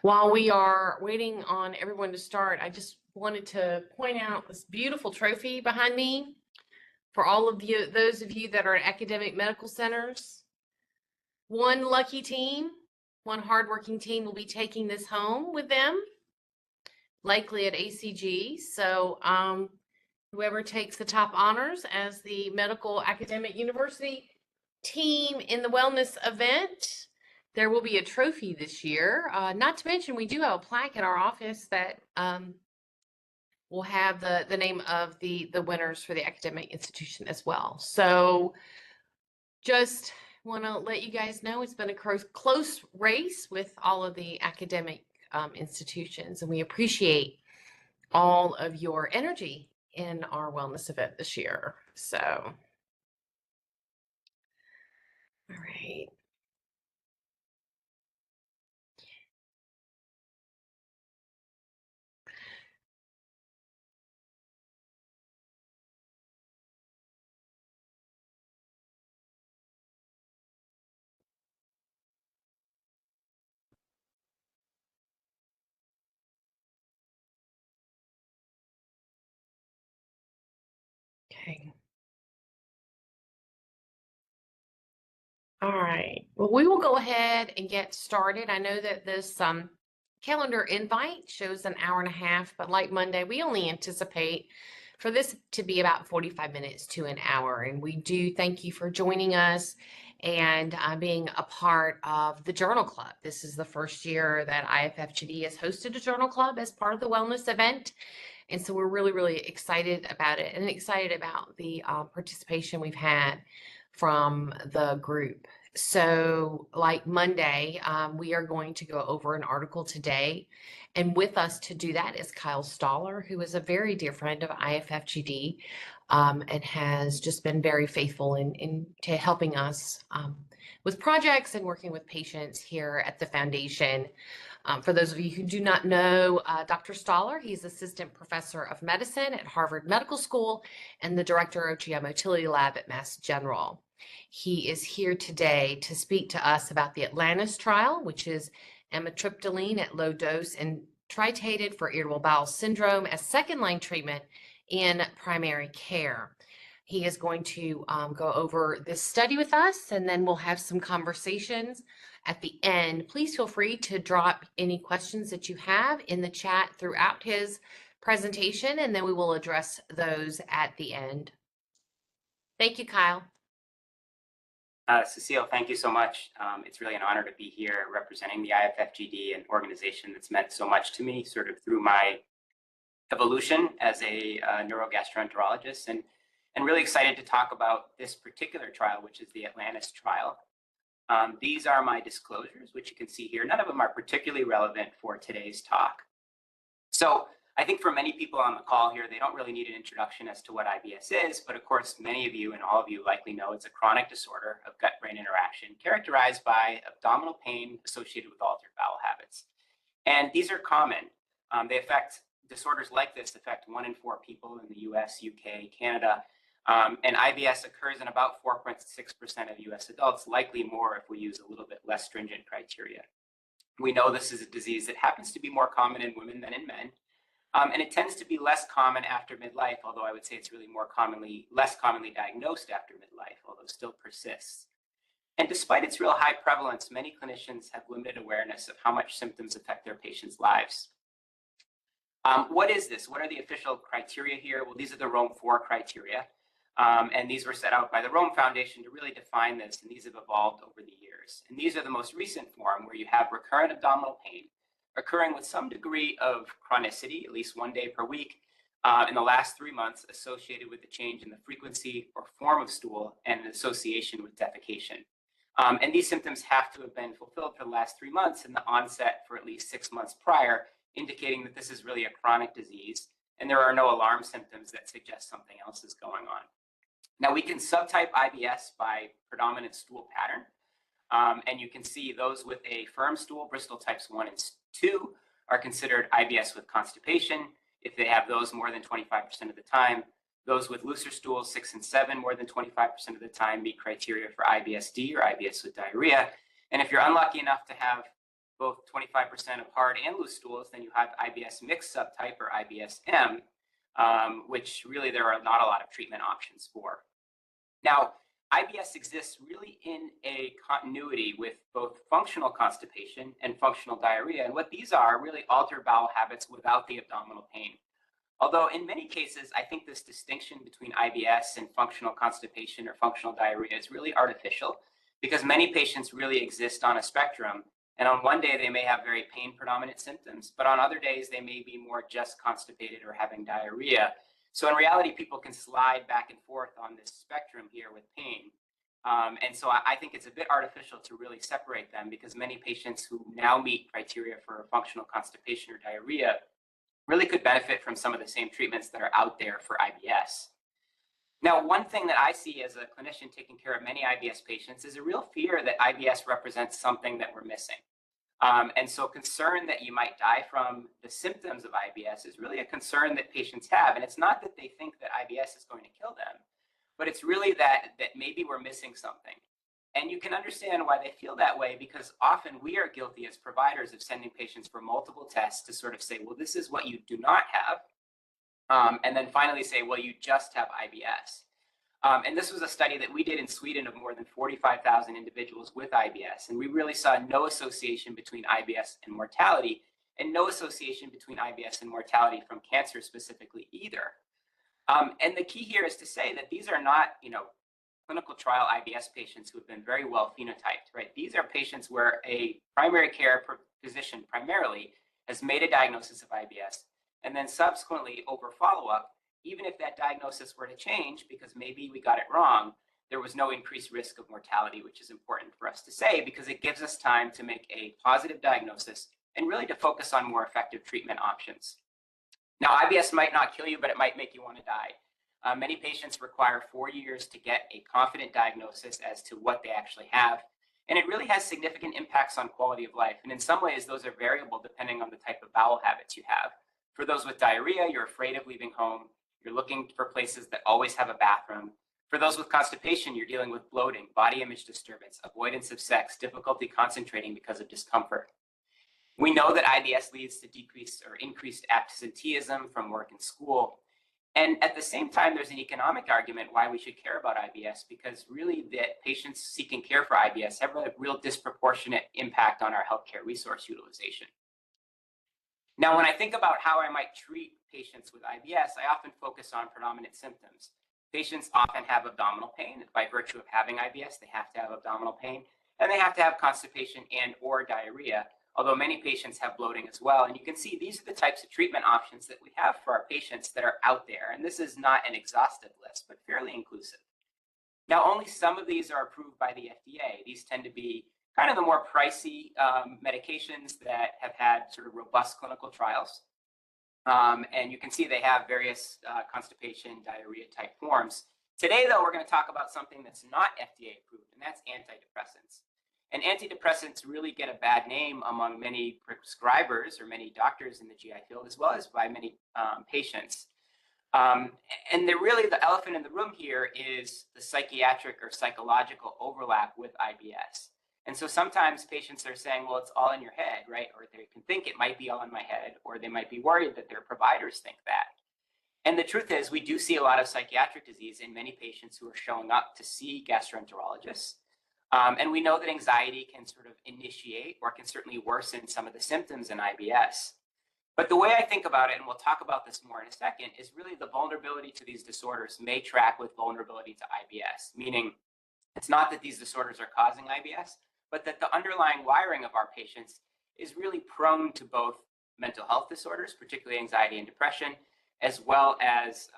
While we are waiting on everyone to start, I just wanted to point out this beautiful trophy behind me for all of you, those of you that are at academic medical centers. One lucky team, one hardworking team will be taking this home with them, likely at ACG. So whoever takes the top honors as the medical academic university team in the wellness event, there will be a trophy this year. Not to mention, we do have a plaque in our office that will have the name of the winners for the academic institution as well. So just want to let you guys know it's been a close race with all of the academic institutions, and we appreciate all of your energy in our wellness event this year. So, all right. Okay. All right. Well, we will go ahead and get started. I know that this calendar invite shows an hour and a half, but like Monday, we only anticipate for this to be about 45 minutes to an hour. And we do thank you for joining us and being a part of the Journal Club. This is the first year that IFFGD has hosted a Journal Club as part of the wellness event. And so we're really, really excited about it and excited about the participation we've had from the group. So like Monday, we are going to go over an article today. And with us to do that is Kyle Stoller, who is a very dear friend of IFFGD and has just been very faithful in helping us with projects and working with patients here at the foundation. For those of you who do not know Dr. Stoller, he's Assistant Professor of Medicine at Harvard Medical School and the Director of GI Motility Lab at Mass General. He is here today to speak to us about the Atlantis trial, which is amitriptyline at low dose and tritated for irritable bowel syndrome as second-line treatment in primary care. He is going to go over this study with us, and then we'll have some conversations at the end. Please feel free to drop any questions that you have in the chat throughout his presentation, and then we will address those at the end. Thank you, Kyle. Cecile, thank you so much. It's really an honor to be here representing the IFFGD, an organization that's meant so much to me sort of through my evolution as a neurogastroenterologist, and really excited to talk about this particular trial, which is the Atlantis trial. These are my disclosures, which you can see here. None of them are particularly relevant for today's talk. So I think for many people on the call here, they don't really need an introduction as to what IBS is, but of course, many of you and all of you likely know it's a chronic disorder of gut-brain interaction characterized by abdominal pain associated with altered bowel habits. And these are common. Disorders like this affect 1 in 4 people in the US, UK, Canada, and IBS occurs in about 4.6% of US adults, likely more if we use a little bit less stringent criteria. We know this is a disease that happens to be more common in women than in men. And it tends to be less common after midlife, although I would say it's really less commonly diagnosed after midlife, although still persists. And despite its real high prevalence, many clinicians have limited awareness of how much symptoms affect their patients' lives. What is this? What are the official criteria here? Well, these are the Rome 4 criteria. And these were set out by the Rome Foundation to really define this, and these have evolved over the years. And these are the most recent form where you have recurrent abdominal pain occurring with some degree of chronicity, at least 1 day per week, in the last 3 months, associated with a change in the frequency or form of stool and an association with defecation. And these symptoms have to have been fulfilled for the last 3 months and the onset for at least 6 months prior, indicating that this is really a chronic disease, and there are no alarm symptoms that suggest something else is going on. Now, we can subtype IBS by predominant stool pattern. And you can see those with a firm stool, Bristol types 1 and 2, are considered IBS with constipation if they have those more than 25% of the time. Those with looser stools, 6 and 7, more than 25% of the time, meet criteria for IBS-D or IBS with diarrhea. And if you're unlucky enough to have both 25% of hard and loose stools, then you have IBS mixed subtype or IBS-M, which really there are not a lot of treatment options for. Now, IBS exists really in a continuity with both functional constipation and functional diarrhea. And what these are really altered bowel habits without the abdominal pain. Although in many cases, I think this distinction between IBS and functional constipation or functional diarrhea is really artificial because many patients really exist on a spectrum. And on one day, they may have very pain predominant symptoms, but on other days, they may be more just constipated or having diarrhea. So in reality, people can slide back and forth on this spectrum here with pain. And so I think it's a bit artificial to really separate them because many patients who now meet criteria for functional constipation or diarrhea really could benefit from some of the same treatments that are out there for IBS. Now, one thing that I see as a clinician taking care of many IBS patients is a real fear that IBS represents something that we're missing. And so concern that you might die from the symptoms of IBS is really a concern that patients have. And it's not that they think that IBS is going to kill them, but it's really that maybe we're missing something. And you can understand why they feel that way because often we are guilty as providers of sending patients for multiple tests to sort of say, well, this is what you do not have. And then finally say, well, you just have IBS. And this was a study that we did in Sweden of more than 45,000 individuals with IBS. And we really saw no association between IBS and mortality and no association between IBS and mortality from cancer specifically either. And the key here is to say that these are not, clinical trial IBS patients who have been very well phenotyped, right? These are patients where a primary care physician primarily has made a diagnosis of IBS and then subsequently over follow-up, even if that diagnosis were to change because maybe we got it wrong, there was no increased risk of mortality, which is important for us to say because it gives us time to make a positive diagnosis and really to focus on more effective treatment options. Now, IBS might not kill you, but it might make you want to die. Many patients require 4 years to get a confident diagnosis as to what they actually have. And it really has significant impacts on quality of life. And in some ways, those are variable depending on the type of bowel habits you have. For those with diarrhea, you're afraid of leaving home. You're looking for places that always have a bathroom. For those with constipation, you're dealing with bloating, body image disturbance, avoidance of sex, difficulty concentrating because of discomfort. We know that IBS leads to decreased or increased absenteeism from work and school. And at the same time, there's an economic argument why we should care about IBS because really the patients seeking care for IBS have a real disproportionate impact on our healthcare resource utilization. Now, when I think about how I might treat patients with IBS, I often focus on predominant symptoms. Patients often have abdominal pain. By virtue of having IBS, they have to have abdominal pain, and they have to have constipation and or diarrhea, although many patients have bloating as well. And you can see these are the types of treatment options that we have for our patients that are out there. And this is not an exhaustive list, but fairly inclusive. Now, only some of these are approved by the FDA. These tend to be kind of the more pricey medications that have had sort of robust clinical trials. And you can see they have various constipation, diarrhea type forms. Today, though, we're going to talk about something that's not FDA approved, and that's antidepressants. And antidepressants really get a bad name among many prescribers or many doctors in the GI field, as well as by many patients. And really the elephant in the room here is the psychiatric or psychological overlap with IBS. And so sometimes patients are saying, well, it's all in your head, right? Or they can think it might be all in my head, or they might be worried that their providers think that. And the truth is we do see a lot of psychiatric disease in many patients who are showing up to see gastroenterologists. And we know that anxiety can sort of initiate or can certainly worsen some of the symptoms in IBS. But the way I think about it, and we'll talk about this more in a second, is really the vulnerability to these disorders may track with vulnerability to IBS, meaning it's not that these disorders are causing IBS, but that the underlying wiring of our patients is really prone to both mental health disorders, particularly anxiety and depression, as well as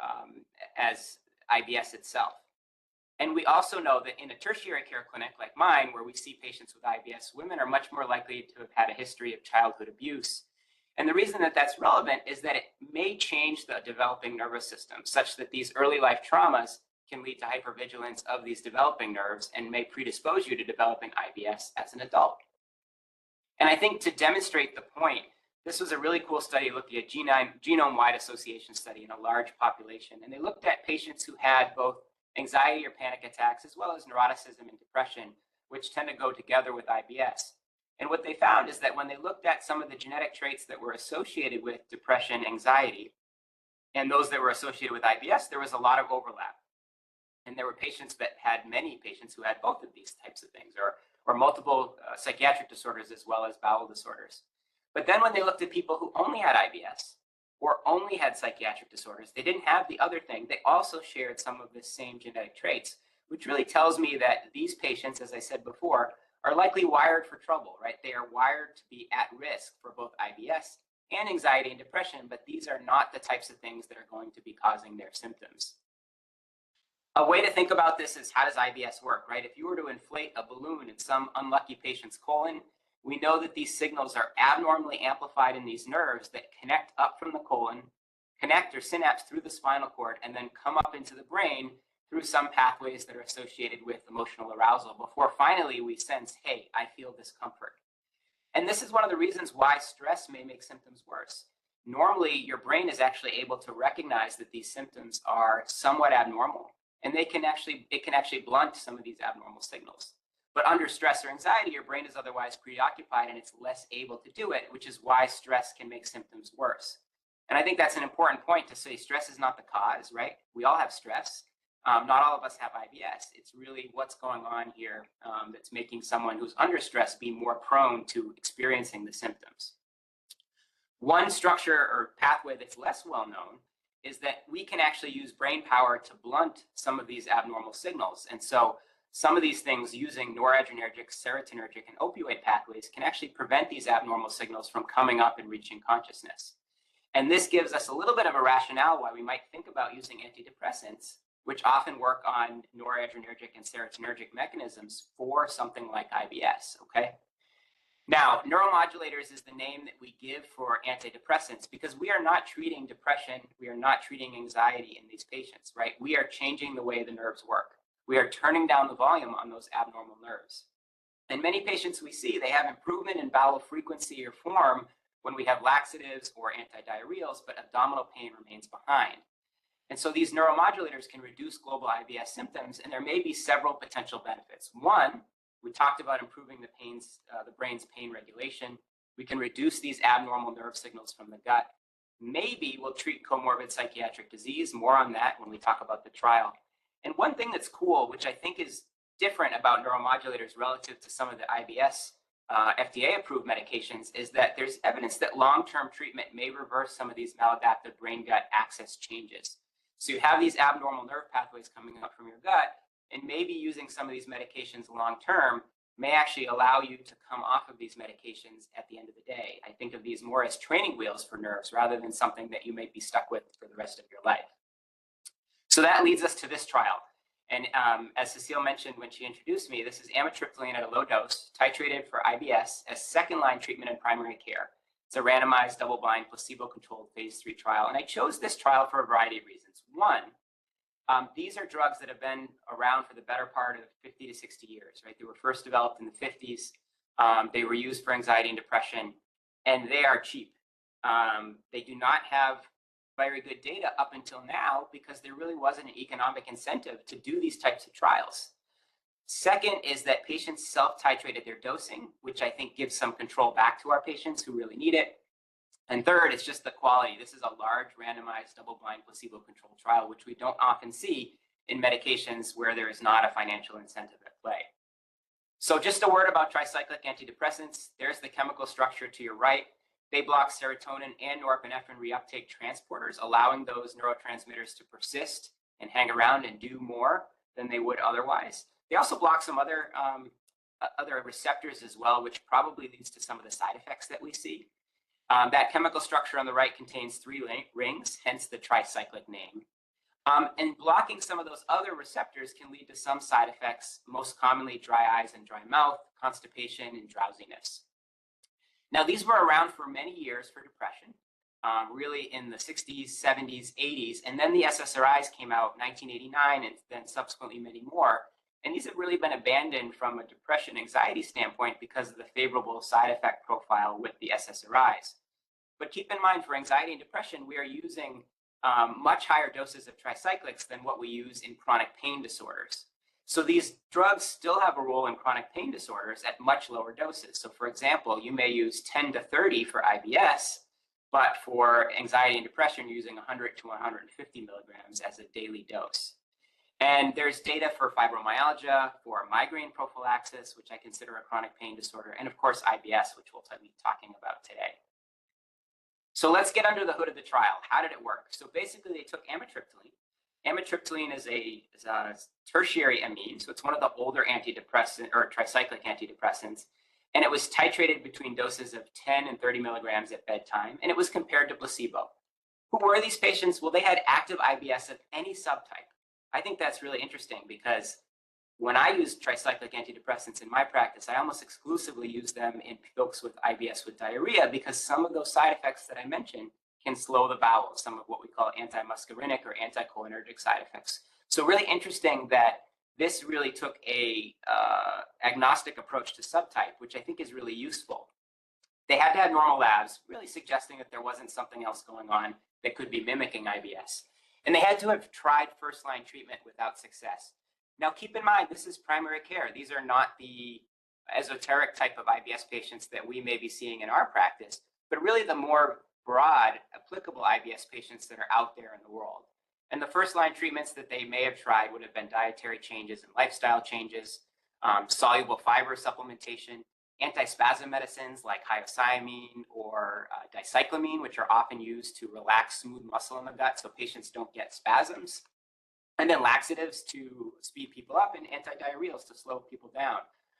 IBS itself. And we also know that in a tertiary care clinic like mine, where we see patients with IBS, women are much more likely to have had a history of childhood abuse. And the reason that that's relevant is that it may change the developing nervous system such that these early life traumas can lead to hypervigilance of these developing nerves and may predispose you to developing IBS as an adult. And I think to demonstrate the point, this was a really cool study looking at genome-wide association study in a large population. And they looked at patients who had both anxiety or panic attacks, as well as neuroticism and depression, which tend to go together with IBS. And what they found is that when they looked at some of the genetic traits that were associated with depression, anxiety, and those that were associated with IBS, there was a lot of overlap. And there were patients that had many patients who had both of these types of things, or multiple psychiatric disorders as well as bowel disorders. But then when they looked at people who only had IBS or only had psychiatric disorders, they didn't have the other thing. They also shared some of the same genetic traits, which really tells me that these patients, as I said before, are likely wired for trouble, right? They are wired to be at risk for both IBS and anxiety and depression, but these are not the types of things that are going to be causing their symptoms. A way to think about this is, how does IBS work, right? If you were to inflate a balloon in some unlucky patient's colon, we know that these signals are abnormally amplified in these nerves that connect up from the colon, connect or synapse through the spinal cord, and then come up into the brain through some pathways that are associated with emotional arousal before finally we sense, hey, I feel discomfort. And this is one of the reasons why stress may make symptoms worse. Normally, your brain is actually able to recognize that these symptoms are somewhat abnormal, and it can actually blunt some of these abnormal signals. But under stress or anxiety, your brain is otherwise preoccupied and it's less able to do it, which is why stress can make symptoms worse. And I think that's an important point to say. Stress is not the cause, right? We all have stress. Not all of us have IBS. It's really what's going on here that's making someone who's under stress be more prone to experiencing the symptoms. One structure or pathway that's less well known is that we can actually use brain power to blunt some of these abnormal signals. And so some of these things, using noradrenergic, serotonergic, and opioid pathways, can actually prevent these abnormal signals from coming up and reaching consciousness. And this gives us a little bit of a rationale why we might think about using antidepressants, which often work on noradrenergic and serotonergic mechanisms for something like IBS, okay? Now, neuromodulators is the name that we give for antidepressants because we are not treating depression, we are not treating anxiety in these patients, right? We are changing the way the nerves work. We are turning down the volume on those abnormal nerves. And many patients we see, they have improvement in bowel frequency or form when we have laxatives or antidiarrheals, but abdominal pain remains behind. And so these neuromodulators can reduce global IBS symptoms, and there may be several potential benefits. One, we talked about improving the brain's pain regulation. We can reduce these abnormal nerve signals from the gut. Maybe we'll treat comorbid psychiatric disease. More on that when we talk about the trial. And one thing that's cool, which I think is different about neuromodulators relative to some of the IBS FDA-approved medications, is that there's evidence that long-term treatment may reverse some of these maladaptive brain-gut axis changes. So you have these abnormal nerve pathways coming up from your gut, and maybe using some of these medications long-term may actually allow you to come off of these medications at the end of the day. I think of these more as training wheels for nerves rather than something that you may be stuck with for the rest of your life. So that leads us to this trial. And as Cecile mentioned when she introduced me, this is amitriptyline at a low dose, titrated for IBS as second-line treatment in primary care. It's a randomized, double-blind, placebo-controlled phase 3 trial. And I chose this trial for a variety of reasons. One, these are drugs that have been around for the better part of 50 to 60 years, right? They were first developed in the 50s. They were used for anxiety and depression, and they are cheap. They do not have very good data up until now because there really wasn't an economic incentive to do these types of trials. Second is that patients self-titrated their dosing, which I think gives some control back to our patients who really need it. And third, it's just the quality. This is a large randomized double-blind placebo-controlled trial, which we don't often see in medications where there is not a financial incentive at play. So just a word about tricyclic antidepressants. There's the chemical structure to your right. They block serotonin and norepinephrine reuptake transporters, allowing those neurotransmitters to persist and hang around and do more than they would otherwise. They also block some other receptors as well, which probably leads to some of the side effects that we see. That chemical structure on the right contains 3 rings, hence the tricyclic name. And blocking some of those other receptors can lead to some side effects, most commonly dry eyes and dry mouth, constipation, and drowsiness. Now, these were around for many years for depression, really in the 60s, 70s, 80s, and then the SSRIs came out in 1989 and then subsequently many more. And these have really been abandoned from a depression anxiety standpoint because of the favorable side effect profile with the SSRIs. But keep in mind, for anxiety and depression, we are using much higher doses of tricyclics than what we use in chronic pain disorders. So these drugs still have a role in chronic pain disorders at much lower doses. So for example, you may use 10 to 30 for IBS, but for anxiety and depression, you're using 100 to 150 milligrams as a daily dose. And there's data for fibromyalgia, for migraine prophylaxis, which I consider a chronic pain disorder, and of course IBS, which we'll be talking about today. So let's get under the hood of the trial. How did it work? So basically they took amitriptyline. Amitriptyline is a tertiary amine, so it's one of the older antidepressant or tricyclic antidepressants, and it was titrated between doses of 10 and 30 milligrams at bedtime, and it was compared to placebo. Who were these patients? Well, they had active IBS of any subtype. I think that's really interesting because when I use tricyclic antidepressants in my practice, I almost exclusively use them in folks with IBS with diarrhea because some of those side effects that I mentioned can slow the bowels, some of what we call antimuscarinic or anticholinergic side effects. So really interesting that this really took a agnostic approach to subtype, which I think is really useful. They had to have normal labs, really suggesting that there wasn't something else going on that could be mimicking IBS. And they had to have tried first-line treatment without success. Now, keep in mind, this is primary care. These are not the esoteric type of IBS patients that we may be seeing in our practice, but really the more broad, applicable IBS patients that are out there in the world. And the first-line treatments that they may have tried would have been dietary changes and lifestyle changes, soluble fiber supplementation, antispasm medicines like hyoscyamine or dicyclamine, which are often used to relax smooth muscle in the gut so patients don't get spasms, and then laxatives to speed people up and antidiarrheals to slow people down.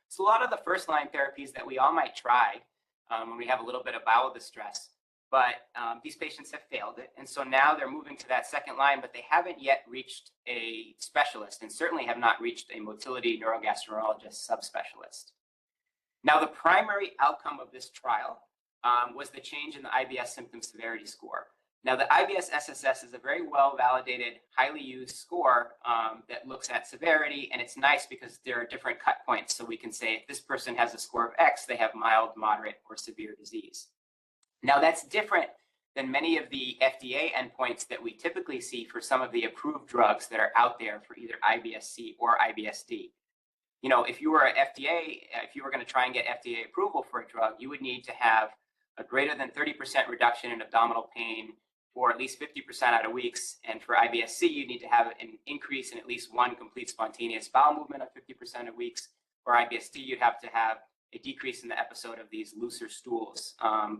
So a lot of the first-line therapies that we all might try when we have a little bit of bowel distress, but these patients have failed it. And so now they're moving to that second line, but they haven't yet reached a specialist and certainly have not reached a motility neurogastroenterologist subspecialist. Now, the primary outcome of this trial was the change in the IBS symptom severity score. Now, the IBS-SSS is a very well-validated, highly used score that looks at severity, and it's nice because there are different cut points. So we can say if this person has a score of X, they have mild, moderate, or severe disease. Now, that's different than many of the FDA endpoints that we typically see for some of the approved drugs that are out there for either IBS-C or IBS-D. You know, if you were going to try and get FDA approval for a drug, you would need to have a greater than 30% reduction in abdominal pain for at least 50% out of weeks. And for IBS-C, you need to have an increase in at least one complete spontaneous bowel movement of 50% of weeks. For IBS-D, you'd have to have a decrease in the episode of these looser stools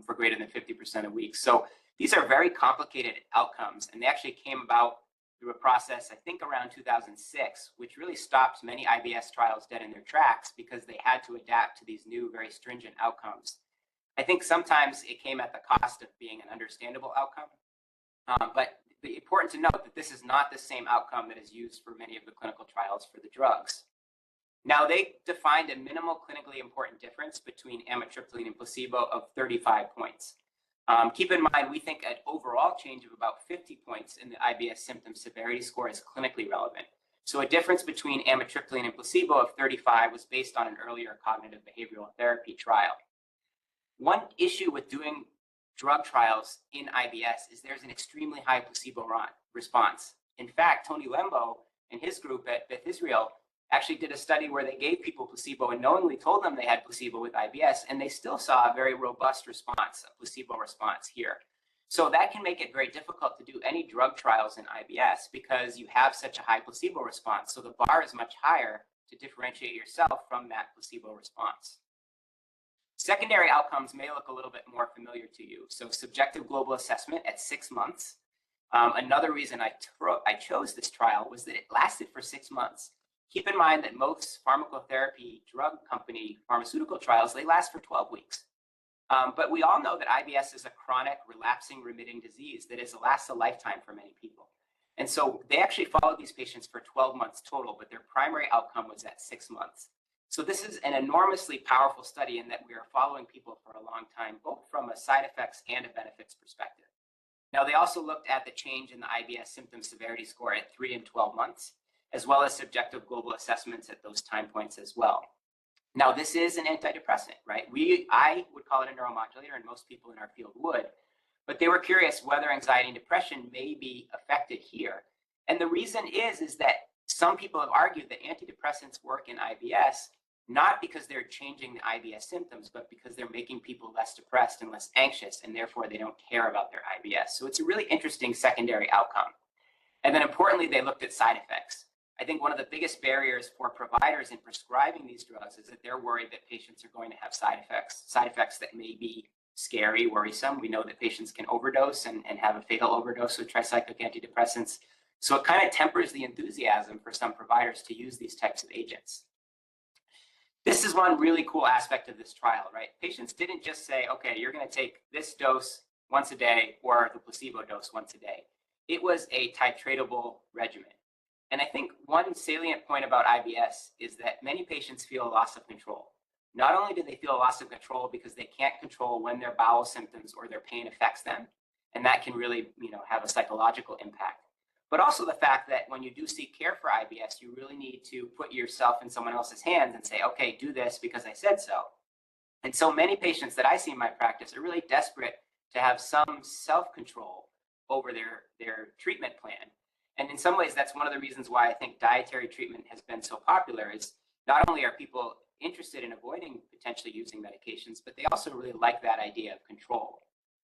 for greater than 50% of weeks. So these are very complicated outcomes, and they actually came about through a process, I think around 2006, which really stopped many IBS trials dead in their tracks because they had to adapt to these new, very stringent outcomes. I think sometimes it came at the cost of being an understandable outcome, but it's important to note that this is not the same outcome that is used for many of the clinical trials for the drugs. Now, they defined a minimal clinically important difference between amitriptyline and placebo of 35 points. Keep in mind, we think an overall change of about 50 points in the IBS symptom severity score is clinically relevant. So a difference between amitriptyline and placebo of 35 was based on an earlier cognitive behavioral therapy trial. One issue with doing drug trials in IBS is there's an extremely high placebo response. In fact, Tony Lembo and his group at Beth Israel actually did a study where they gave people placebo and knowingly told them they had placebo with IBS, and they still saw a very robust response, a placebo response here. So that can make it very difficult to do any drug trials in IBS because you have such a high placebo response. So the bar is much higher to differentiate yourself from that placebo response. Secondary outcomes may look a little bit more familiar to you. So subjective global assessment at 6 months. Another reason I chose this trial was that it lasted for 6 months. Keep in mind that most pharmacotherapy drug company pharmaceutical trials, they last for 12 weeks. But we all know that IBS is a chronic, relapsing, remitting disease that lasts a lifetime for many people. And so they actually followed these patients for 12 months total, but their primary outcome was at 6 months. So this is an enormously powerful study in that we are following people for a long time, both from a side effects and a benefits perspective. Now, they also looked at the change in the IBS symptom severity score at 3 and 12 months, as well as subjective global assessments at those time points as well. Now, this is an antidepressant, right? I would call it a neuromodulator, and most people in our field would, but they were curious whether anxiety and depression may be affected here. And the reason is that some people have argued that antidepressants work in IBS, not because they're changing the IBS symptoms, but because they're making people less depressed and less anxious, and therefore they don't care about their IBS. So it's a really interesting secondary outcome. And then importantly, they looked at side effects. I think one of the biggest barriers for providers in prescribing these drugs is that they're worried that patients are going to have side effects that may be scary, worrisome. We know that patients can overdose and have a fatal overdose with tricyclic antidepressants. So it kind of tempers the enthusiasm for some providers to use these types of agents. This is one really cool aspect of this trial, right? Patients didn't just say, okay, you're going to take this dose once a day or the placebo dose once a day. It was a titratable regimen. And I think one salient point about IBS is that many patients feel a loss of control. Not only do they feel a loss of control because they can't control when their bowel symptoms or their pain affects them, and that can really, have a psychological impact, but also the fact that when you do seek care for IBS, you really need to put yourself in someone else's hands and say, okay, do this because I said so. And so many patients that I see in my practice are really desperate to have some self-control over their treatment plan. And in some ways, that's one of the reasons why I think dietary treatment has been so popular is not only are people interested in avoiding potentially using medications, but they also really like that idea of control.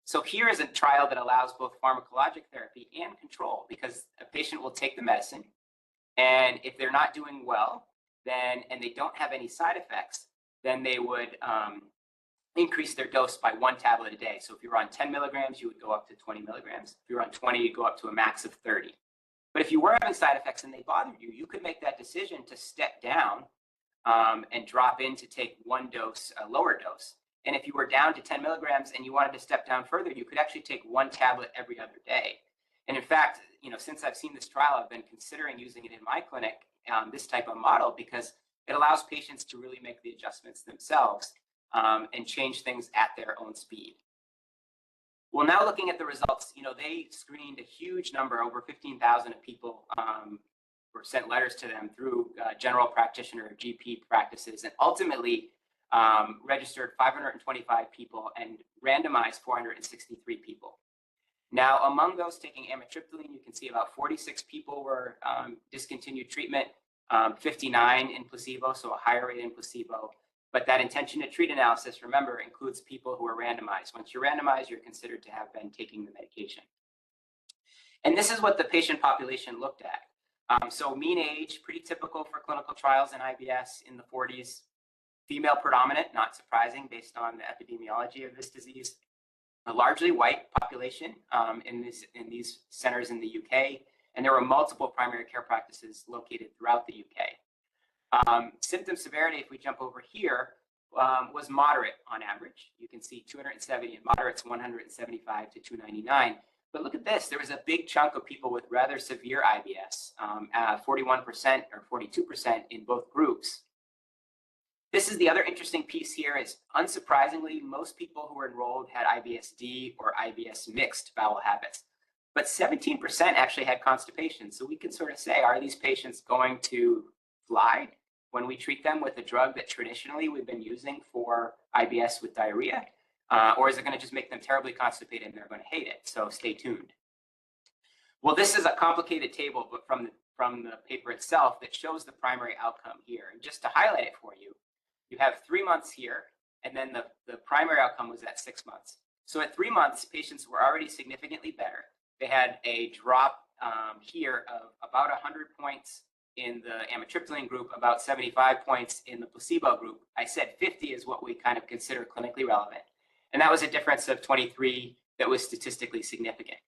So here is a trial that allows both pharmacologic therapy and control, because a patient will take the medicine, and if they're not doing well, and they don't have any side effects, then they would increase their dose by 1 tablet a day. So if you're on 10 milligrams, you would go up to 20 milligrams. If you're on 20, you'd go up to a max of 30. But if you were having side effects and they bothered you, you could make that decision to step down and drop in to take one dose, a lower dose. And if you were down to 10 milligrams and you wanted to step down further, you could actually take 1 tablet every other day. And in fact, since I've seen this trial, I've been considering using it in my clinic, this type of model, because it allows patients to really make the adjustments themselves and change things at their own speed. Well, now looking at the results, they screened a huge number, over 15,000 of people, or sent letters to them through general practitioner or GP practices, and ultimately registered 525 people and randomized 463 people. Now, among those taking amitriptyline, you can see about 46 people were discontinued treatment, 59 in placebo, so a higher rate in placebo. But that intention to treat analysis, remember, includes people who are randomized. Once you're randomized, you're considered to have been taking the medication. And this is what the patient population looked at. So mean age, pretty typical for clinical trials in IBS, in the 40s. Female predominant, not surprising based on the epidemiology of this disease. A largely white population in these centers in the UK. And there were multiple primary care practices located throughout the UK. Symptom severity, if we jump over here, was moderate on average. You can see 270, and moderate's 175 to 299. But look at this, there was a big chunk of people with rather severe IBS, 41% or 42% in both groups. This is the other interesting piece here is, unsurprisingly, most people who were enrolled had IBS-D or IBS mixed bowel habits. But 17% actually had constipation. So we can sort of say, are these patients going to fly when we treat them with a drug that traditionally we've been using for IBS with diarrhea? Or is it going to just make them terribly constipated and they're going to hate it? So stay tuned. Well, this is a complicated table, but from the paper itself that shows the primary outcome here. And just to highlight it for you, you have 3 months here, and then the primary outcome was at 6 months. So at 3 months, patients were already significantly better. They had a drop here of about 100 points in the amitriptyline group, about 75 points in the placebo group. I said 50 is what we kind of consider clinically relevant. And that was a difference of 23 that was statistically significant.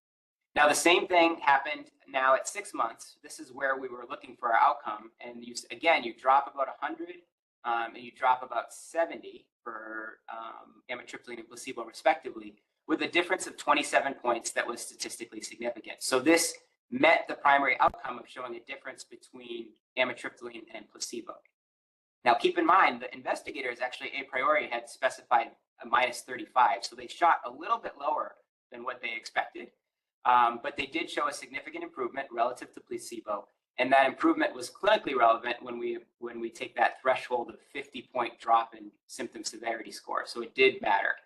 Now, the same thing happened now at 6 months. This is where we were looking for our outcome. And you drop about 100 and you drop about 70 for amitriptyline and placebo respectively, with a difference of 27 points that was statistically significant. So this met the primary outcome of showing a difference between amitriptyline and placebo. Now, keep in mind, the investigators actually a priori had specified a minus 35. So they shot a little bit lower than what they expected, but they did show a significant improvement relative to placebo. And that improvement was clinically relevant when we take that threshold of 50-point drop in symptom severity score. So it did matter.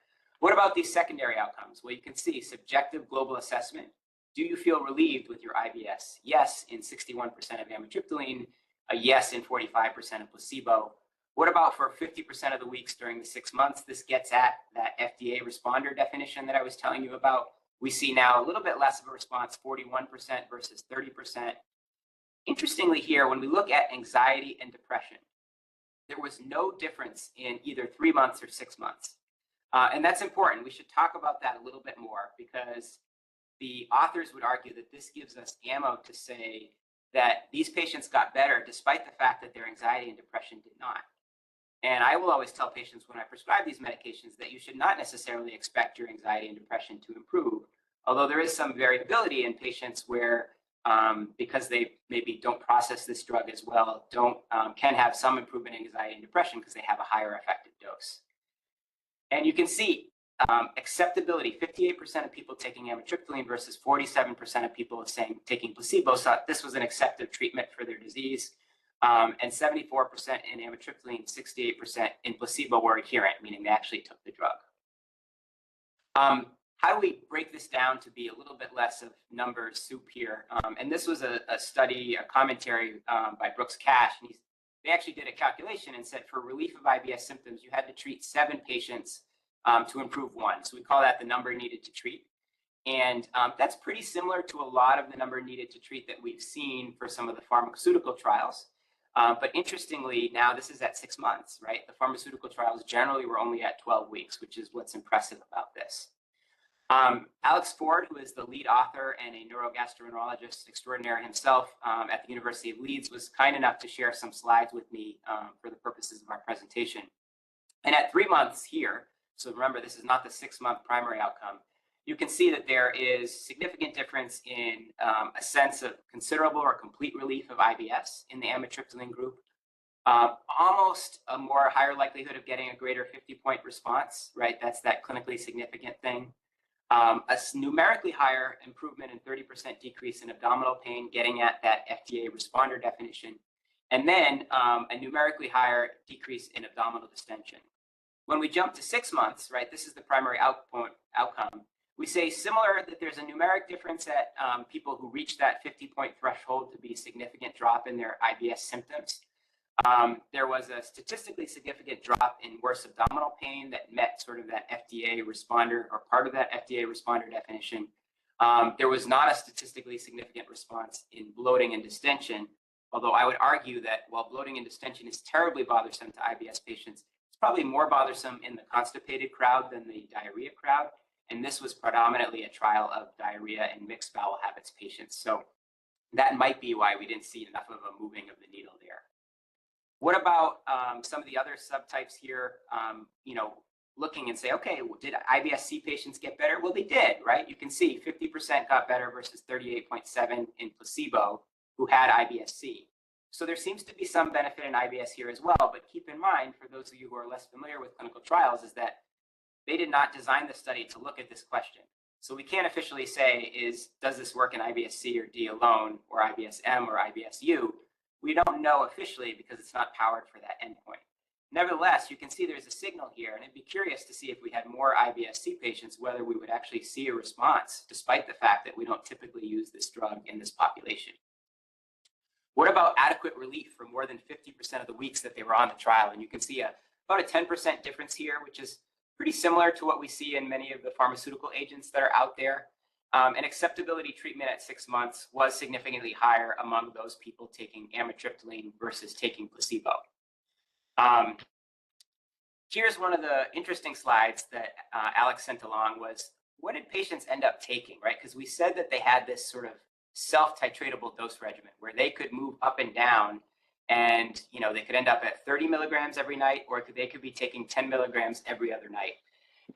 What about these secondary outcomes? Well, you can see subjective global assessment Do you feel relieved with your IBS? Yes, in 61% of amitriptyline, a yes in 45% of placebo. What about for 50% of the weeks during the 6 months? This gets at that FDA responder definition that I was telling you about. We see now a little bit less of a response, 41% versus 30%. Interestingly here, when we look at anxiety and depression, there was no difference in either 3 months or 6 months. And that's important. We should talk about that a little bit more, because the authors would argue that this gives us ammo to say that these patients got better despite the fact that their anxiety and depression did not. And I will always tell patients when I prescribe these medications that you should not necessarily expect your anxiety and depression to improve, although there is some variability in patients where, because they maybe don't process this drug as well, can have some improvement in anxiety and depression because they have a higher effective dose. And you can see acceptability, 58% of people taking amitriptyline versus 47% of people saying taking placebo thought this was an accepted treatment for their disease. And 74% in amitriptyline, 68% in placebo were adherent, meaning they actually took the drug. How do we break this down to be a little bit less of numbers soup here? And this was a study, a commentary by Brooks Cash, and they actually did a calculation and said for relief of IBS symptoms, you had to treat 7 patients to improve 1. So we call that the number needed to treat. And that's pretty similar to a lot of the number needed to treat that we've seen for some of the pharmaceutical trials. But interestingly, now this is at 6 months, right? The pharmaceutical trials generally were only at 12 weeks, which is what's impressive about this. Alex Ford, who is the lead author and a neurogastroenterologist extraordinaire himself at the University of Leeds, was kind enough to share some slides with me for the purposes of our presentation. And at 3 months here, so remember, this is not the 6-month primary outcome, you can see that there is significant difference in a sense of considerable or complete relief of IBS in the amitriptyline group, almost a more higher likelihood of getting a greater 50-point response, right? That's that clinically significant thing. A numerically higher improvement in 30% decrease in abdominal pain, getting at that FDA responder definition, and then a numerically higher decrease in abdominal distension. When we jump to 6 months, right, this is the primary outcome, we say similar that there's a numeric difference at people who reach that 50-point threshold to be a significant drop in their IBS symptoms. There was a statistically significant drop in worse abdominal pain that met sort of that FDA responder or part of that FDA responder definition. There was not a statistically significant response in bloating and distension, although I would argue that while bloating and distension is terribly bothersome to IBS patients, it's probably more bothersome in the constipated crowd than the diarrhea crowd. And this was predominantly a trial of diarrhea and mixed bowel habits patients. So that might be why we didn't see enough of a moving of the needle there. What about some of the other subtypes here? Looking and say, okay, well, did IBS-C patients get better? Well, they did, right? You can see 50% got better versus 38.7 in placebo who had IBS-C. So there seems to be some benefit in IBS here as well. But keep in mind, for those of you who are less familiar with clinical trials, is that they did not design the study to look at this question. So we can't officially say, does this work in IBS-C or D alone, or IBS-M or IBS-U? We don't know officially because it's not powered for that endpoint. Nevertheless, you can see there's a signal here, and I'd be curious to see if we had more IBS-C patients, whether we would actually see a response, despite the fact that we don't typically use this drug in this population. What about adequate relief for more than 50% of the weeks that they were on the trial? And you can see about a 10% difference here, which is pretty similar to what we see in many of the pharmaceutical agents that are out there. And acceptability treatment at 6 months was significantly higher among those people taking amitriptyline versus taking placebo. Here's one of the interesting slides that Alex sent along was, what did patients end up taking, right? Because we said that they had this sort of self-titratable dose regimen where they could move up and down, and they could end up at 30 milligrams every night, or they could be taking 10 milligrams every other night.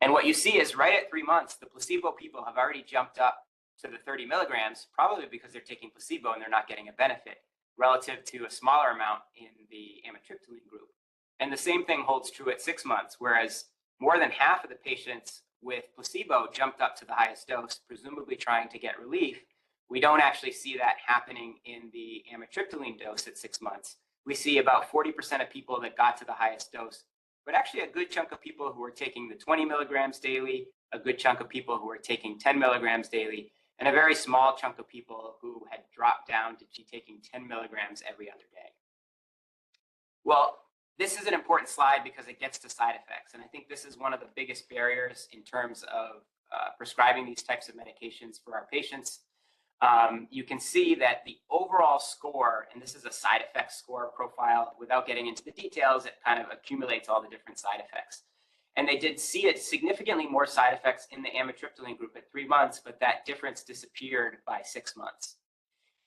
And what you see is right at 3 months, the placebo people have already jumped up to the 30 milligrams, probably because they're taking placebo and they're not getting a benefit, relative to a smaller amount in the amitriptyline group. And the same thing holds true at 6 months, whereas more than half of the patients with placebo jumped up to the highest dose, presumably trying to get relief. We don't actually see that happening in the amitriptyline dose at 6 months. We see about 40% of people that got to the highest dose, but actually a good chunk of people who are taking the 20 milligrams daily, a good chunk of people who are taking 10 milligrams daily, and a very small chunk of people who had dropped down to be taking 10 milligrams every other day. Well, this is an important slide because it gets to side effects, and I think this is one of the biggest barriers in terms of prescribing these types of medications for our patients. You can see that the overall score, and this is a side effect score profile, without getting into the details, it kind of accumulates all the different side effects. And they did see it significantly more side effects in the amitriptyline group at 3 months, but that difference disappeared by 6 months.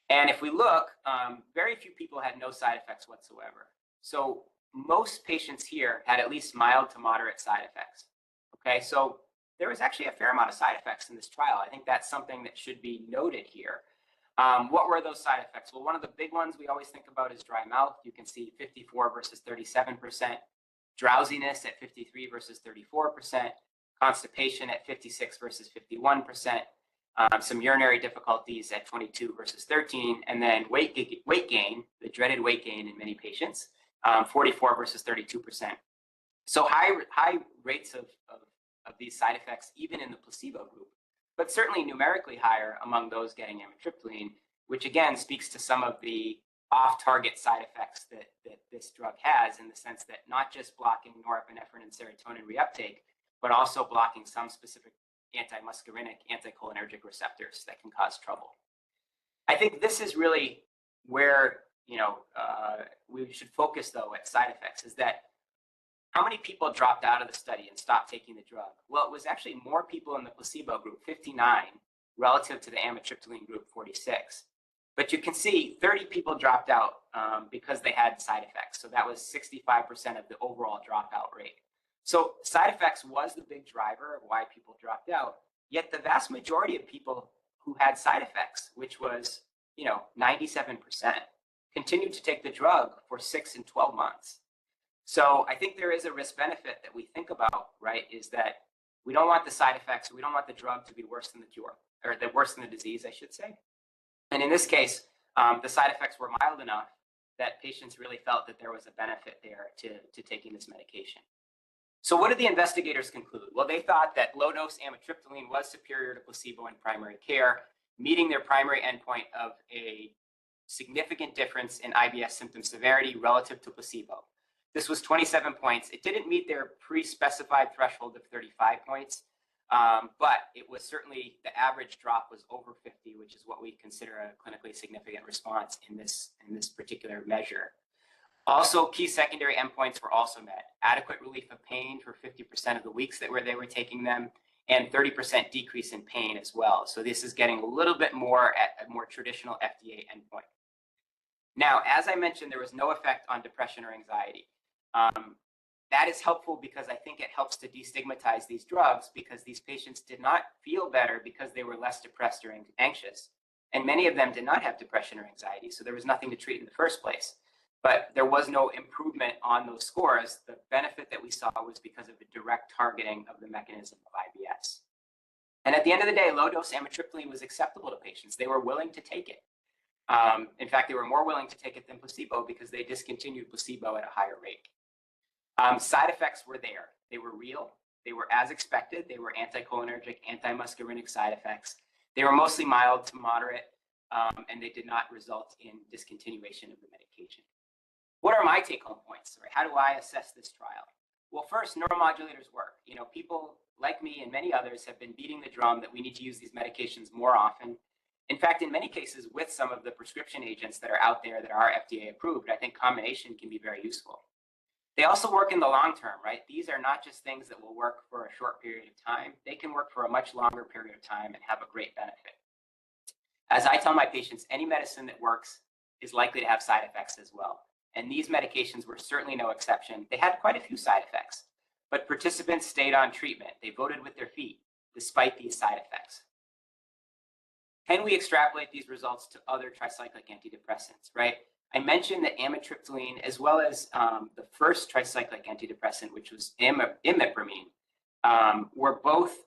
And if we look, very few people had no side effects whatsoever. So most patients here had at least mild to moderate side effects. Okay, so there was actually a fair amount of side effects in this trial. I think that's something that should be noted here. What were those side effects? Well, one of the big ones we always think about is dry mouth. You can see 54 versus 37%, drowsiness at 53 versus 34%, constipation at 56 versus 51%, some urinary difficulties at 22 versus 13, and then weight gain, the dreaded weight gain in many patients, 44 versus 32%. So high rates of these side effects, even in the placebo group, but certainly numerically higher among those getting amitriptyline, which again speaks to some of the off-target side effects that this drug has, in the sense that not just blocking norepinephrine and serotonin reuptake, but also blocking some specific anti-muscarinic, anticholinergic receptors that can cause trouble. I think this is really where we should focus, though, at side effects, is that how many people dropped out of the study and stopped taking the drug? Well, it was actually more people in the placebo group, 59, relative to the amitriptyline group, 46. But you can see 30 people dropped out because they had side effects. So that was 65% of the overall dropout rate. So side effects was the big driver of why people dropped out. Yet the vast majority of people who had side effects, which was 97%, continued to take the drug for 6 and 12 months. So I think there is a risk benefit that we think about, right? Is that we don't want the side effects, we don't want the drug to be worse than the cure, or worse than the disease, I should say. And in this case, the side effects were mild enough that patients really felt that there was a benefit there to taking this medication. So what did the investigators conclude? Well, they thought that low-dose amitriptyline was superior to placebo in primary care, meeting their primary endpoint of a significant difference in IBS symptom severity relative to placebo. This was 27 points. It didn't meet their pre-specified threshold of 35 points, but it was certainly, the average drop was over 50, which is what we consider a clinically significant response in this particular measure. Also, key secondary endpoints were also met. Adequate relief of pain for 50% of the weeks that they were taking them, and 30% decrease in pain as well. So this is getting a little bit more at a more traditional FDA endpoint. Now, as I mentioned, there was no effect on depression or anxiety. That is helpful because I think it helps to destigmatize these drugs, because these patients did not feel better because they were less depressed or anxious. And many of them did not have depression or anxiety, so there was nothing to treat in the first place. But there was no improvement on those scores. The benefit that we saw was because of the direct targeting of the mechanism of IBS. And at the end of the day, low-dose amitriptyline was acceptable to patients. They were willing to take it. In fact, they were more willing to take it than placebo because they discontinued placebo at a higher rate. Side effects were there. They were real. They were as expected. They were anticholinergic, anti-muscarinic side effects. They were mostly mild to moderate, and they did not result in discontinuation of the medication. What are my take-home points? Right? How do I assess this trial? Well, first, neuromodulators work. People like me and many others have been beating the drum that we need to use these medications more often. In fact, in many cases, with some of the prescription agents that are out there that are FDA approved, I think combination can be very useful. They also work in the long term, right? These are not just things that will work for a short period of time. They can work for a much longer period of time and have a great benefit. As I tell my patients, any medicine that works is likely to have side effects as well. And these medications were certainly no exception. They had quite a few side effects, but participants stayed on treatment. They voted with their feet despite these side effects. Can we extrapolate these results to other tricyclic antidepressants, right? I mentioned that amitriptyline, as well as the first tricyclic antidepressant, which was imipramine, were both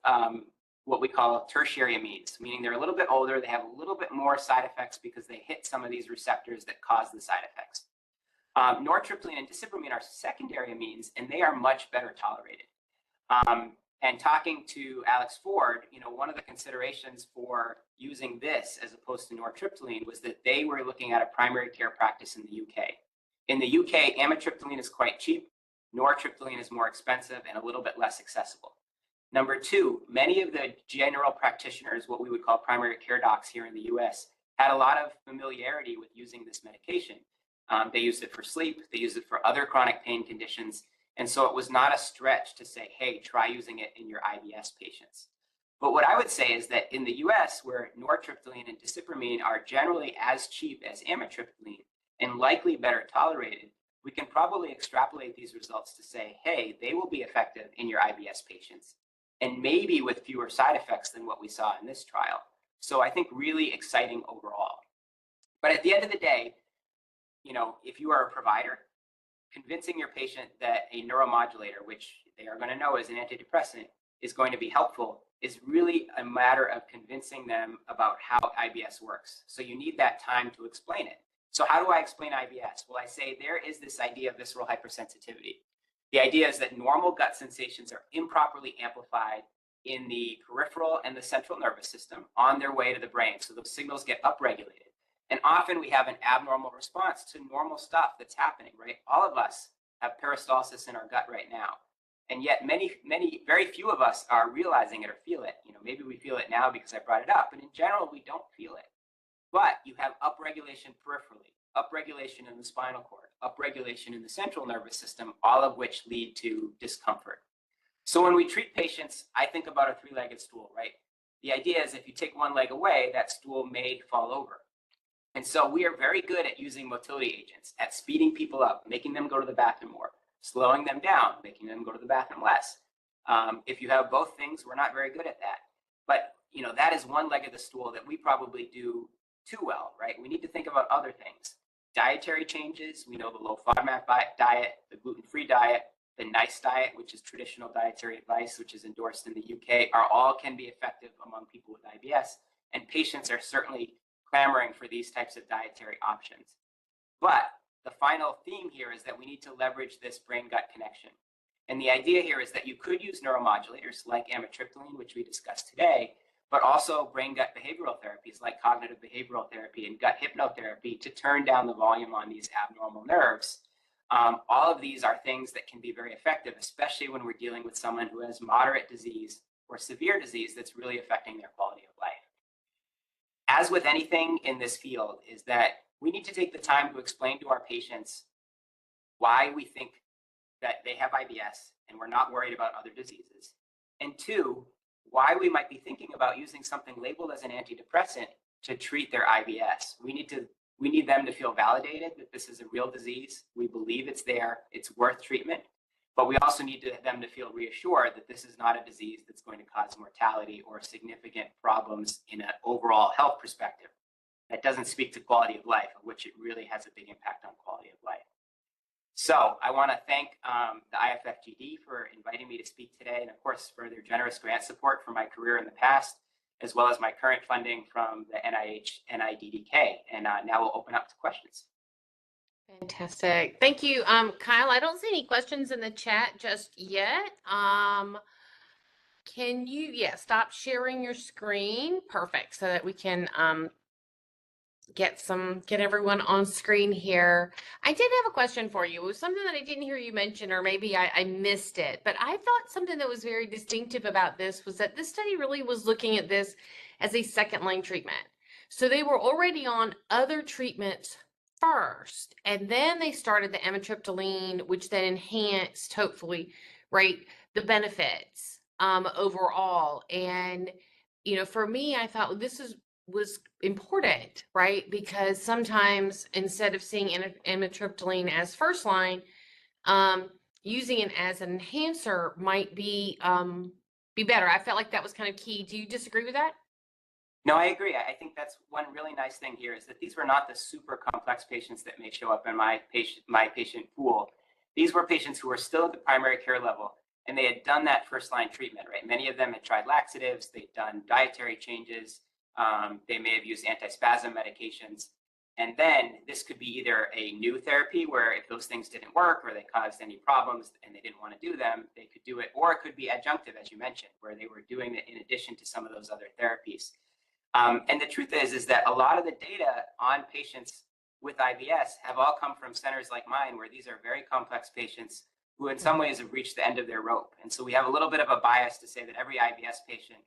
what we call tertiary amines, meaning they're a little bit older, they have a little bit more side effects because they hit some of these receptors that cause the side effects. Nortriptyline and desipramine are secondary amines, and they are much better tolerated. And talking to Alex Ford, one of the considerations for using this as opposed to nortriptyline was that they were looking at a primary care practice in the UK. In the UK, amitriptyline is quite cheap, nortriptyline is more expensive and a little bit less accessible. Number two, many of the general practitioners, what we would call primary care docs here in the US, had a lot of familiarity with using this medication. They used it for sleep, they used it for other chronic pain conditions, and so it was not a stretch to say, hey, try using it in your IBS patients. But what I would say is that in the US, where nortriptyline and desipramine are generally as cheap as amitriptyline and likely better tolerated, we can probably extrapolate these results to say, hey, they will be effective in your IBS patients, and maybe with fewer side effects than what we saw in this trial. So I think really exciting overall. But at the end of the day, if you are a provider, convincing your patient that a neuromodulator, which they are going to know is an antidepressant, is going to be helpful is really a matter of convincing them about how IBS works. So you need that time to explain it. So how do I explain IBS? Well, I say there is this idea of visceral hypersensitivity. The idea is that normal gut sensations are improperly amplified in the peripheral and the central nervous system on their way to the brain. So those signals get upregulated. And often we have an abnormal response to normal stuff that's happening, right? All of us have peristalsis in our gut right now. And yet very few of us are realizing it or feel it. Maybe we feel it now because I brought it up, but in general, we don't feel it. But you have upregulation peripherally, upregulation in the spinal cord, upregulation in the central nervous system, all of which lead to discomfort. So when we treat patients, I think about a three-legged stool, right? The idea is if you take one leg away, that stool may fall over. And so we are very good at using motility agents, at speeding people up, making them go to the bathroom more, slowing them down, making them go to the bathroom less. If you have both things, we're not very good at that. But that is one leg of the stool that we probably do too well, right? We need to think about other things. Dietary changes, we know the low FODMAP diet, the gluten-free diet, the NICE diet, which is traditional dietary advice, which is endorsed in the UK, can be effective among people with IBS. And patients are certainly clamoring for these types of dietary options. But the final theme here is that we need to leverage this brain-gut connection. And the idea here is that you could use neuromodulators like amitriptyline, which we discussed today, but also brain-gut behavioral therapies like cognitive behavioral therapy and gut hypnotherapy to turn down the volume on these abnormal nerves. All of these are things that can be very effective, especially when we're dealing with someone who has moderate disease or severe disease that's really affecting their quality of life. As with anything in this field, is that we need to take the time to explain to our patients why we think that they have IBS and we're not worried about other diseases. And two, why we might be thinking about using something labeled as an antidepressant to treat their IBS. We need them to feel validated that this is a real disease. We believe it's there, it's worth treatment. But we also need them to feel reassured that this is not a disease that's going to cause mortality or significant problems in an overall health perspective. That doesn't speak to quality of life, of which it really has a big impact on quality of life. So I want to thank the IFFGD for inviting me to speak today, and of course for their generous grant support for my career in the past, as well as my current funding from the NIH NIDDK. And now we'll open up to questions. Fantastic. Thank you, Kyle. I don't see any questions in the chat just yet. Can you, stop sharing your screen? Perfect. So that we can get everyone on screen here. I did have a question for you. It was something that I didn't hear you mention, or maybe I missed it, but I thought something that was very distinctive about this was that this study really was looking at this as a second-line treatment. So they were already on other treatments first, and then they started the amitriptyline, which then enhanced, hopefully, right, the benefits overall. And for me, I thought this was important, right? Because sometimes instead of seeing amitriptyline as first line, using it as an enhancer might be better. I felt like that was kind of key. Do you disagree with that? No, I agree. I think that's one really nice thing here is that these were not the super complex patients that may show up in my patient pool. These were patients who were still at the primary care level, and they had done that first line treatment, right? Many of them had tried laxatives, they'd done dietary changes, they may have used antispasm medications. And then this could be either a new therapy where if those things didn't work or they caused any problems and they didn't want to do them, they could do it. Or it could be adjunctive, as you mentioned, where they were doing it in addition to some of those other therapies. And the truth is that a lot of the data on patients with IBS have all come from centers like mine, where these are very complex patients who in some ways have reached the end of their rope. And so we have a little bit of a bias to say that every IBS patient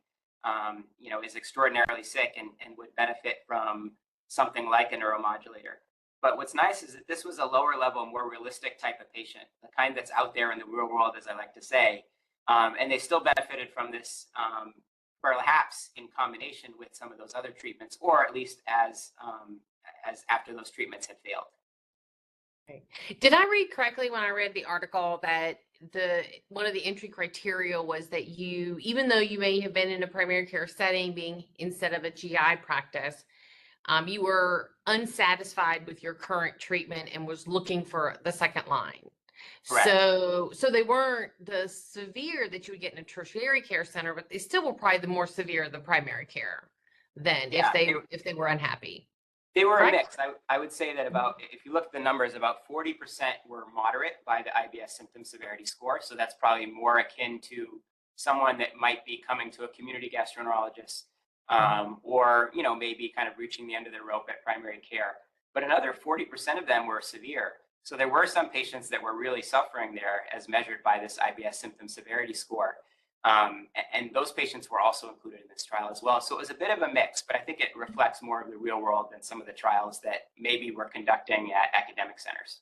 is extraordinarily sick and would benefit from something like a neuromodulator. But what's nice is that this was a lower level, more realistic type of patient, the kind that's out there in the real world, as I like to say. And they still benefited from this, perhaps in combination with some of those other treatments, or at least as after those treatments had failed. Okay. Did I read correctly when I read the article that one of the entry criteria was that you, even though you may have been in a primary care setting, being instead of a GI practice, you were unsatisfied with your current treatment and was looking for the second line. Correct. So they weren't the severe that you would get in a tertiary care center, but they still were probably the more severe the primary care than if they were unhappy. They were Correct? a mix. I would say that if you look at the numbers, about 40% were moderate by the IBS symptom severity score. So that's probably more akin to someone that might be coming to a community gastroenterologist, or maybe kind of reaching the end of their rope at primary care. But another 40% of them were severe. So there were some patients that were really suffering there, as measured by this IBS symptom severity score. And those patients were also included in this trial as well. So it was a bit of a mix, but I think it reflects more of the real world than some of the trials that maybe we're conducting at academic centers.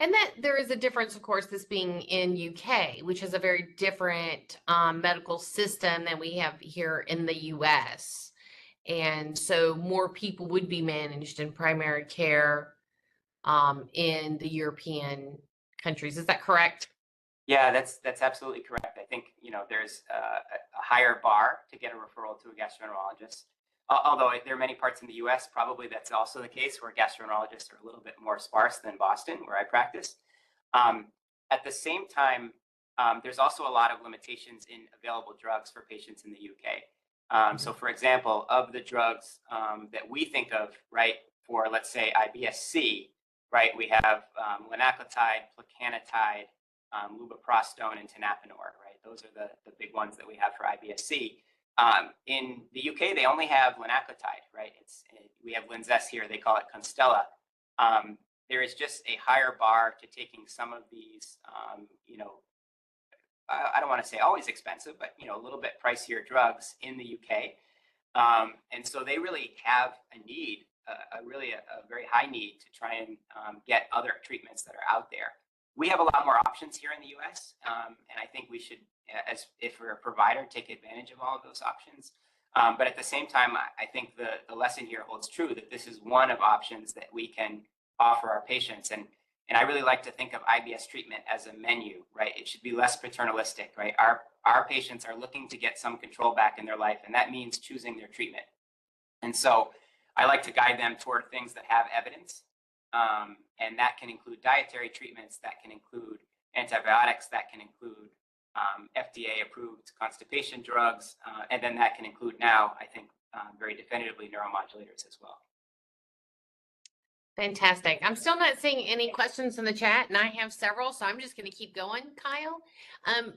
And that there is a difference, of course, this being in UK, which is a very different medical system than we have here in the US. And so more people would be managed in primary care in the European countries. Is that correct? Yeah, that's absolutely correct. I think there's a higher bar to get a referral to a gastroenterologist. Although there are many parts in the U.S., probably that's also the case, where gastroenterologists are a little bit more sparse than Boston, where I practice. At the same time, there's also a lot of limitations in available drugs for patients in the UK. So, for example, of the drugs that we think of, right, for let's say IBS-C, right, we have linaclotide, plecanatide, lubiprostone, and tenapanor, right? Those are the big ones that we have for IBS-C. In the UK, they only have linaclotide, right? We have Linzess here. They call it Constella. There is just a higher bar to taking some of these, I don't want to say always expensive, but a little bit pricier drugs in the UK. And so they really have a need, a very high need to try and get other treatments that are out there. We have a lot more options here in the US, and I think we should, if we're a provider, take advantage of all of those options. But at the same time, I think the lesson here holds true, that this is one of options that we can offer our patients. And I really like to think of IBS treatment as a menu, right? It should be less paternalistic, right? Our patients are looking to get some control back in their life, and that means choosing their treatment. And so I like to guide them toward things that have evidence. And that can include dietary treatments, that can include antibiotics, that can include FDA-approved constipation drugs, and then that can include now, I think, very definitively neuromodulators as well. Fantastic. I'm still not seeing any questions in the chat, and I have several, so I'm just going to keep going, Kyle.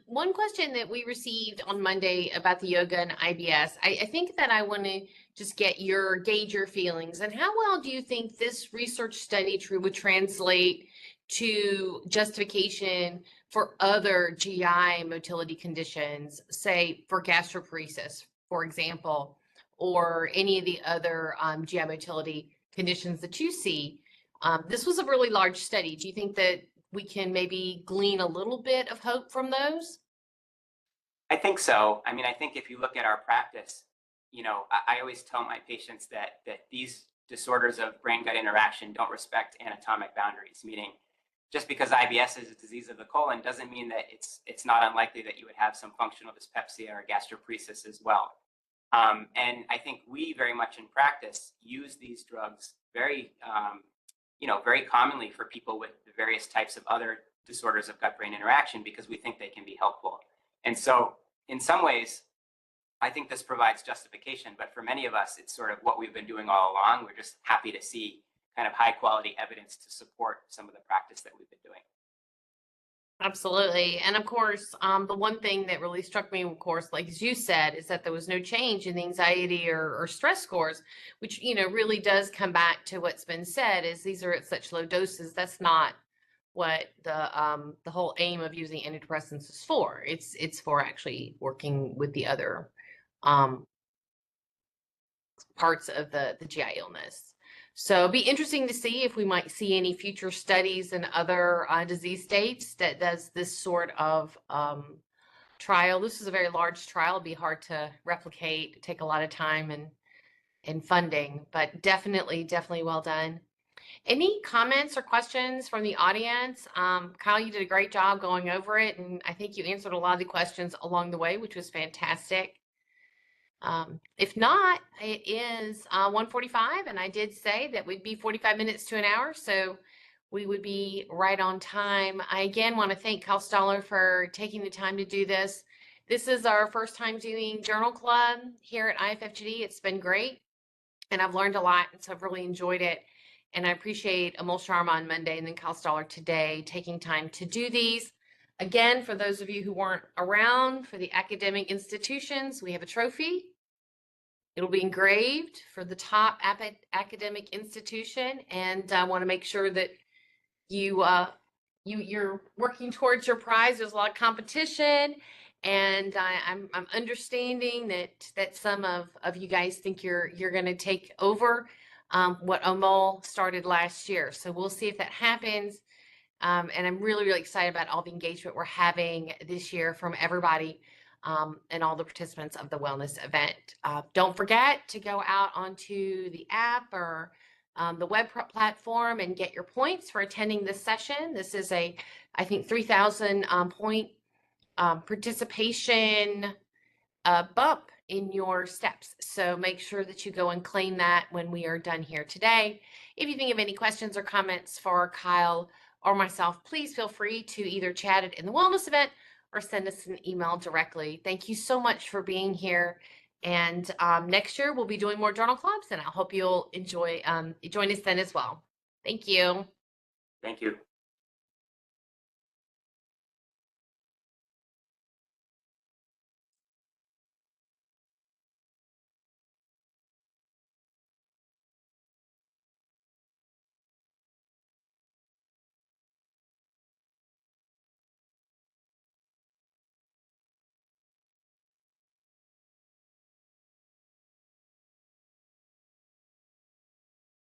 One question that we received on Monday about the yoga and IBS, I think that I want to just gauge your feelings. And how well do you think this research study would translate to justification for other GI motility conditions, say for gastroparesis, for example, or any of the other GI motility conditions that you see? This was a really large study. Do you think that we can maybe glean a little bit of hope from those? I think so. I mean, I think if you look at our practice, I always tell my patients that these disorders of brain-gut interaction don't respect anatomic boundaries, meaning just because IBS is a disease of the colon doesn't mean that it's not unlikely that you would have some functional dyspepsia or gastroparesis as well. And I think we very much in practice use these drugs very commonly for people with the various types of other disorders of gut-brain interaction, because we think they can be helpful. And so in some ways, I think this provides justification, but for many of us, it's sort of what we've been doing all along. We're just happy to see kind of high quality evidence to support some of the practice that we've been doing. Absolutely. And of course, the one thing that really struck me, of course, like as you said, is that there was no change in the anxiety or stress scores, which, really does come back to what's been said is these are at such low doses. That's not what the whole aim of using antidepressants is for. It's for actually working with the other um, parts of the GI illness. So it'd be interesting to see if we might see any future studies in other disease states that does this sort of trial. This is a very large trial. It'd be hard to replicate, take a lot of time and funding, but definitely well done. Any comments or questions from the audience? Kyle, you did a great job going over it, and I think you answered a lot of the questions along the way, which was fantastic. If not, it is 1:45, and I did say that we'd be 45 minutes to an hour, so we would be right on time. I again want to thank Kyle Stoller for taking the time to do this. This is our first time doing Journal Club here at IFFGD. It's been great, and I've learned a lot, and so I've really enjoyed it. And I appreciate Amol Sharma on Monday and then Kyle Stoller today taking time to do these. Again, for those of you who weren't around for the academic institutions, we have a trophy. It'll be engraved for the top academic institution, and I want to make sure that you're working towards your prize. There's a lot of competition, and I'm understanding that some of you guys think you're going to take over what Amol started last year. So we'll see if that happens. And I'm really excited about all the engagement we're having this year from everybody and all the participants of the wellness event. Don't forget to go out onto the app or the web platform and get your points for attending this session. This is I think 3,000 point participation bump in your steps. So make sure that you go and claim that when we are done here today. If you think of any questions or comments for Kyle or myself, please feel free to either chat it in the wellness event or send us an email directly. Thank you so much for being here. And next year we'll be doing more journal clubs, and I hope you'll enjoy join us then as well. Thank you. Thank you.